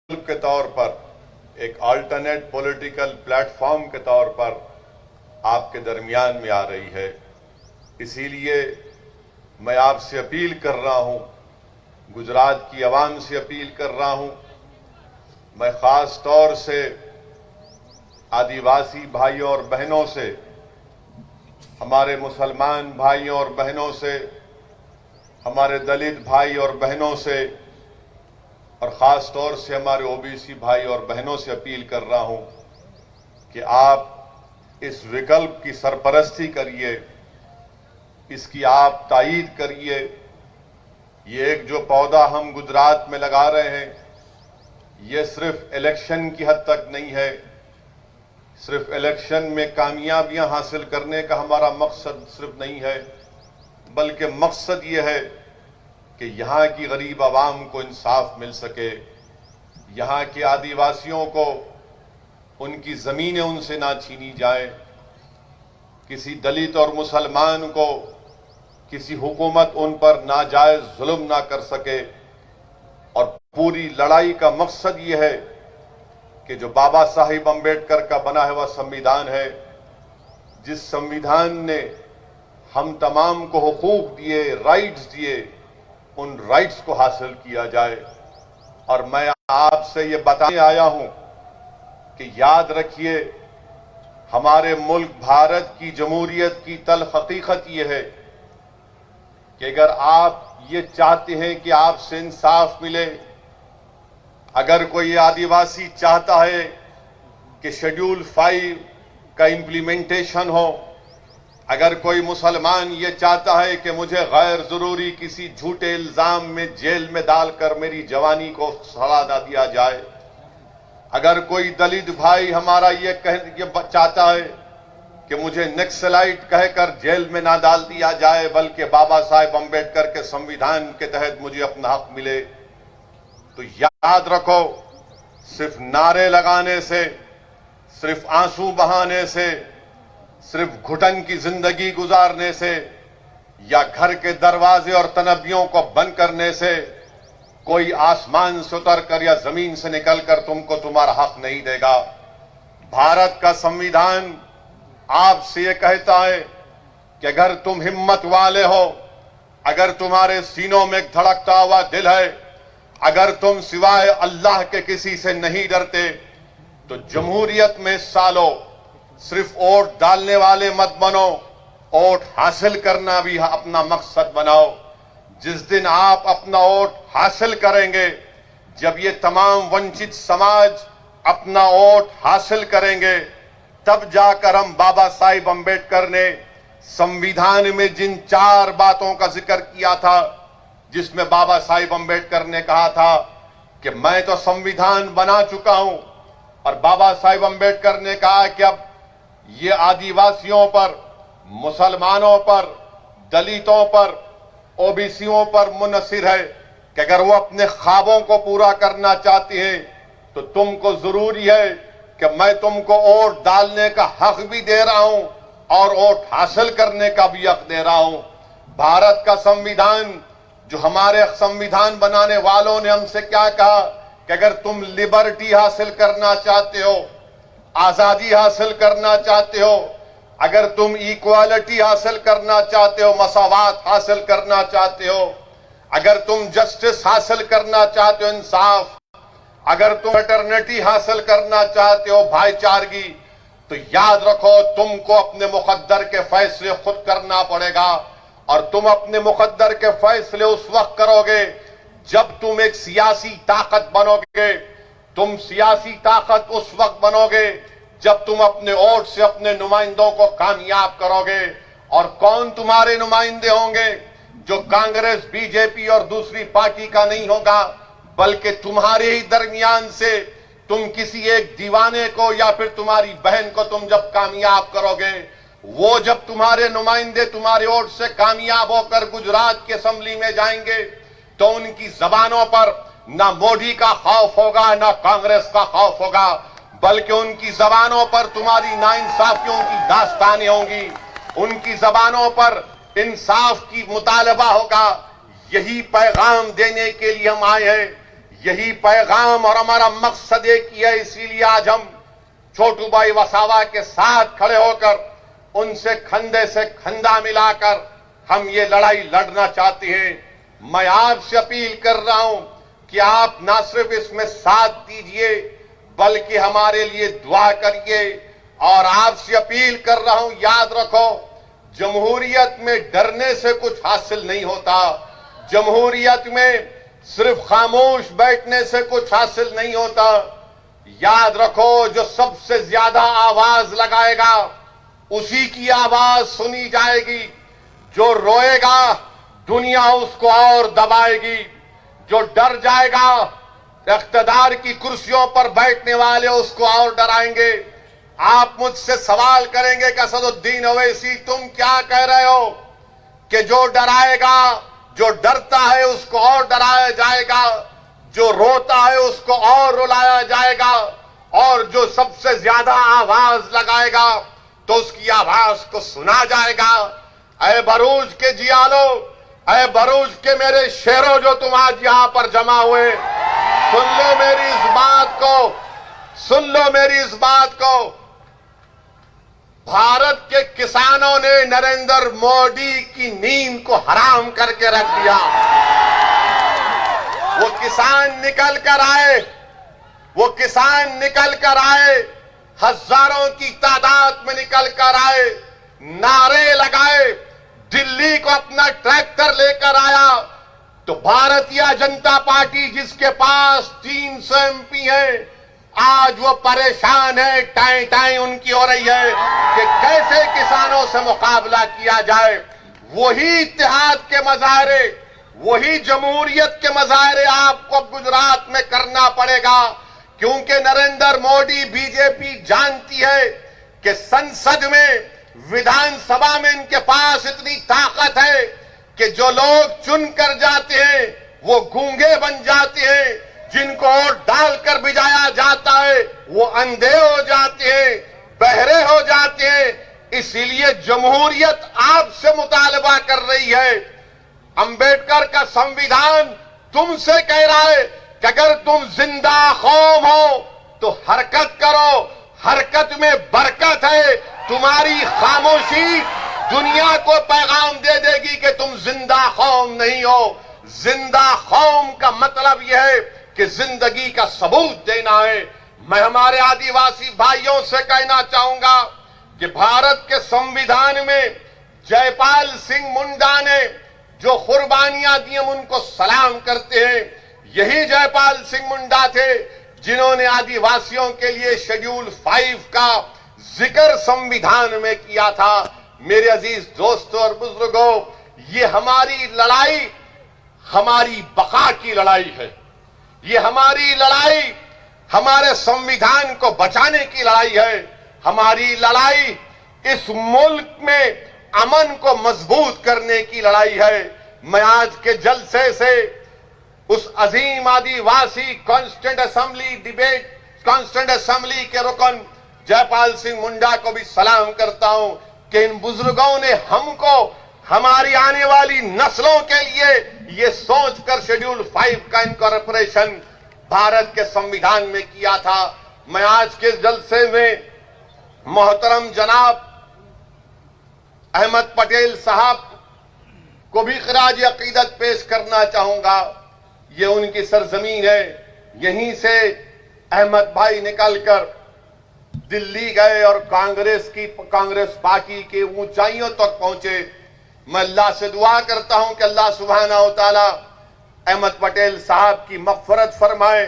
के तौर पर एक अल्टरनेट पॉलिटिकल प्लेटफॉर्म के तौर पर आपके दरमियान में आ रही है। इसीलिए मैं आपसे अपील कर रहा हूं, गुजरात की आवाम से अपील कर रहा हूं, मैं खास तौर से आदिवासी भाइयों और बहनों से, हमारे मुसलमान भाइयों और बहनों से, हमारे दलित भाई और बहनों से और ख़ास तौर से हमारे ओबीसी भाई और बहनों से अपील कर रहा हूं कि आप इस विकल्प की सरपरस्ती करिए, इसकी आप तायीद करिए। ये एक जो पौधा हम गुजरात में लगा रहे हैं, ये सिर्फ इलेक्शन की हद तक नहीं है। सिर्फ इलेक्शन में कामयाबियां हासिल करने का हमारा मकसद सिर्फ नहीं है, बल्कि मकसद ये है कि यहाँ की गरीब आवाम को इंसाफ मिल सके, यहाँ के आदिवासियों को उनकी ज़मीनें उनसे ना छीनी जाए, किसी दलित और मुसलमान को किसी हुकूमत उन पर नाजायज जुल्म ना कर सके। और पूरी लड़ाई का मकसद ये है कि जो बाबा साहिब अम्बेडकर का बना हुआ संविधान है, जिस संविधान ने हम तमाम को हुकूक दिए, राइट्स दिए, उन राइट्स को हासिल किया जाए। और मैं आपसे ये बताने आया हूं कि याद रखिए, हमारे मुल्क भारत की जमहूरियत की तल्ख हकीकत ये है कि अगर आप ये चाहते हैं कि आपसे इंसाफ मिले, अगर कोई आदिवासी चाहता है कि शेड्यूल 5 का इम्प्लीमेंटेशन हो, अगर कोई मुसलमान ये चाहता है कि मुझे गैर जरूरी किसी झूठे इल्जाम में जेल में डालकर मेरी जवानी को सड़ा ना दिया जाए, अगर कोई दलित भाई हमारा ये चाहता है कि मुझे नक्सलाइट कहकर जेल में ना डाल दिया जाए, बल्कि बाबा साहेब अम्बेडकर के संविधान के तहत मुझे अपना हक मिले, तो याद रखो, सिर्फ नारे लगाने से, सिर्फ आंसू बहाने से, सिर्फ घुटन की जिंदगी गुजारने से या घर के दरवाजे और तनबियों को बंद करने से कोई आसमान से उतरकर या जमीन से निकलकर तुमको तुम्हारा हक नहीं देगा। भारत का संविधान आपसे ये कहता है कि अगर तुम हिम्मत वाले हो, अगर तुम्हारे सीनों में एक धड़कता हुआ दिल है, अगर तुम सिवाय अल्लाह के किसी से नहीं डरते, तो जमहूरियत में सालों सिर्फ वोट डालने वाले मत बनो, वोट हासिल करना भी अपना मकसद बनाओ। जिस दिन आप अपना वोट हासिल करेंगे, जब ये तमाम वंचित समाज अपना वोट हासिल करेंगे, तब जाकर हम बाबा साहिब अम्बेडकर ने संविधान में जिन 4 बातों का जिक्र किया था, जिसमें बाबा साहिब अम्बेडकर ने कहा था कि मैं तो संविधान बना चुका हूं, और बाबा साहिब अम्बेडकर ने कहा कि अब ये आदिवासियों पर, मुसलमानों पर, दलितों पर, ओबीसियों पर मुनहसिर है कि अगर वो अपने ख्वाबों को पूरा करना चाहती हैं, तो तुमको जरूरी है कि मैं तुमको वोट डालने का हक भी दे रहा हूं और वोट हासिल करने का भी हक दे रहा हूं। भारत का संविधान, जो हमारे संविधान बनाने वालों ने हमसे क्या कहा कि अगर तुम लिबर्टी हासिल करना चाहते हो, आजादी हासिल करना चाहते हो, अगर तुम इक्वालिटी हासिल करना चाहते हो, मसावात हासिल करना चाहते हो, अगर तुम जस्टिस हासिल करना चाहते हो, इंसाफ, अगर तुम फ्रेटर्निटी हासिल करना चाहते हो, भाईचारगी, तो याद रखो, तुमको अपने मुकद्दर के फैसले खुद करना पड़ेगा। और तुम अपने मुकद्दर के फैसले उस वक्त करोगे जब तुम एक सियासी ताकत बनोगे। तुम सियासी ताकत उस वक्त बनोगे जब तुम अपने वोट से अपने नुमाइंदों को कामयाब करोगे। और कौन तुम्हारे नुमाइंदे होंगे? जो कांग्रेस, बीजेपी और दूसरी पार्टी का नहीं होगा, बल्कि तुम्हारे ही दरमियान से तुम किसी एक दीवाने को या फिर तुम्हारी बहन को तुम जब कामयाब करोगे, वो जब तुम्हारे नुमाइंदे तुम्हारे वोट से कामयाब होकर गुजरात की असेंबली में जाएंगे, तो उनकी जबानों पर ना मोदी का खौफ होगा, ना कांग्रेस का खौफ होगा, बल्कि उनकी जबानों पर तुम्हारी नाइंसाफियों की दास्तानें होंगी, उनकी जबानों पर इंसाफ की मुतालबा होगा। यही पैगाम देने के लिए हम आए हैं, यही पैगाम और हमारा मकसद एक ही है। इसीलिए आज हम छोटू भाई वसावा के साथ खड़े होकर उनसे कंधे से कंधा मिलाकर हम ये लड़ाई लड़ना चाहते हैं। मैं आपसे अपील कर रहा हूं कि आप ना सिर्फ इसमें साथ दीजिए बल्कि हमारे लिए दुआ करिए। और आपसे अपील कर रहा हूं, याद रखो, जमहूरियत में डरने से कुछ हासिल नहीं होता। जमहूरियत में सिर्फ खामोश बैठने से कुछ हासिल नहीं होता। याद रखो, जो सबसे ज्यादा आवाज लगाएगा उसी की आवाज सुनी जाएगी। जो रोएगा दुनिया उसको और दबाएगी। जो डर जाएगा इख्तिदार की कुर्सियों पर बैठने वाले उसको और डराएंगे। आप मुझसे सवाल करेंगे कि असदुद्दीन ओवैसी तुम क्या कह रहे हो कि जो डराएगा, जो डरता है उसको और डराया जाएगा, जो रोता है उसको और रुलाया जाएगा, और जो सबसे ज्यादा आवाज लगाएगा तो उसकी आवाज को सुना जाएगा। ऐ भरूच के जियालो, ऐ भरूच के मेरे शेरों जो तुम आज यहां पर जमा हुए, सुन लो मेरी इस बात को, सुन लो मेरी इस बात को। भारत के किसानों ने नरेंद्र मोदी की नींद को हराम करके रख दिया। वो किसान निकल कर आए, वो किसान निकल कर आए, हजारों की तादाद में निकल कर आए, नारे लगाए, दिल्ली को अपना ट्रैक्टर लेकर आया। तो भारतीय जनता पार्टी जिसके पास 300 एमपी है, आज वो परेशान है, टाई टाई उनकी हो रही है कि कैसे किसानों से मुकाबला किया जाए। वही इत्तेहाद के मजाहरे, वही जमहूरियत के मजाहरे आपको गुजरात में करना पड़ेगा, क्योंकि नरेंद्र मोदी, बीजेपी जानती है कि संसद में, विधानसभा में इनके पास इतनी ताकत है कि जो लोग चुन कर जाते हैं वो गूंगे बन जाते हैं, जिनको वोट डालकर भिजाया जाता है वो अंधे हो जाते हैं, बहरे हो जाते हैं। इसीलिए जमहूरियत आपसे मुतालबा कर रही है। अंबेडकर का संविधान तुमसे कह रहा है कि अगर तुम जिंदा कौम हो तो हरकत करो, हरकत में बरकत है। तुम्हारी खामोशी दुनिया को पैगाम दे देगी कि तुम जिंदा कौम नहीं हो। जिंदा कौम का मतलब यह है कि जिंदगी का सबूत देना है। मैं हमारे आदिवासी भाइयों से कहना चाहूंगा कि भारत के संविधान में जयपाल सिंह मुंडा ने जो कुर्बानियां दी हम उनको सलाम करते हैं। यही जयपाल सिंह मुंडा थे जिन्होंने आदिवासियों के लिए शेड्यूल 5 का जिक्र संविधान में किया था। मेरे अजीज दोस्तों और बुजुर्गों, ये हमारी लड़ाई हमारी बका की लड़ाई है। ये हमारी लड़ाई हमारे संविधान को बचाने की लड़ाई है। हमारी लड़ाई इस मुल्क में अमन को मजबूत करने की लड़ाई है। मैं आज के जलसे से उस अजीम आदिवासी constituent assembly debate constituent assembly के रुकन जयपाल सिंह मुंडा को भी सलाम करता हूं कि इन बुजुर्गों ने हमको, हमारी आने वाली नस्लों के लिए ये सोचकर शेड्यूल 5 का इनकॉर्पोरेशन भारत के संविधान में किया था। मैं आज के जलसे में मोहतरम जनाब अहमद पटेल साहब को भी खराज अकीदत पेश करना चाहूंगा। ये उनकी सरजमीन है। यहीं से अहमद भाई निकलकर दिल्ली गए और कांग्रेस पार्टी के ऊंचाइयों तक पहुंचे। मैं अल्लाह से दुआ करता हूं कि अल्लाह सुब्हानहू व तआला अहमद पटेल साहब की मग़फ़िरत फरमाए।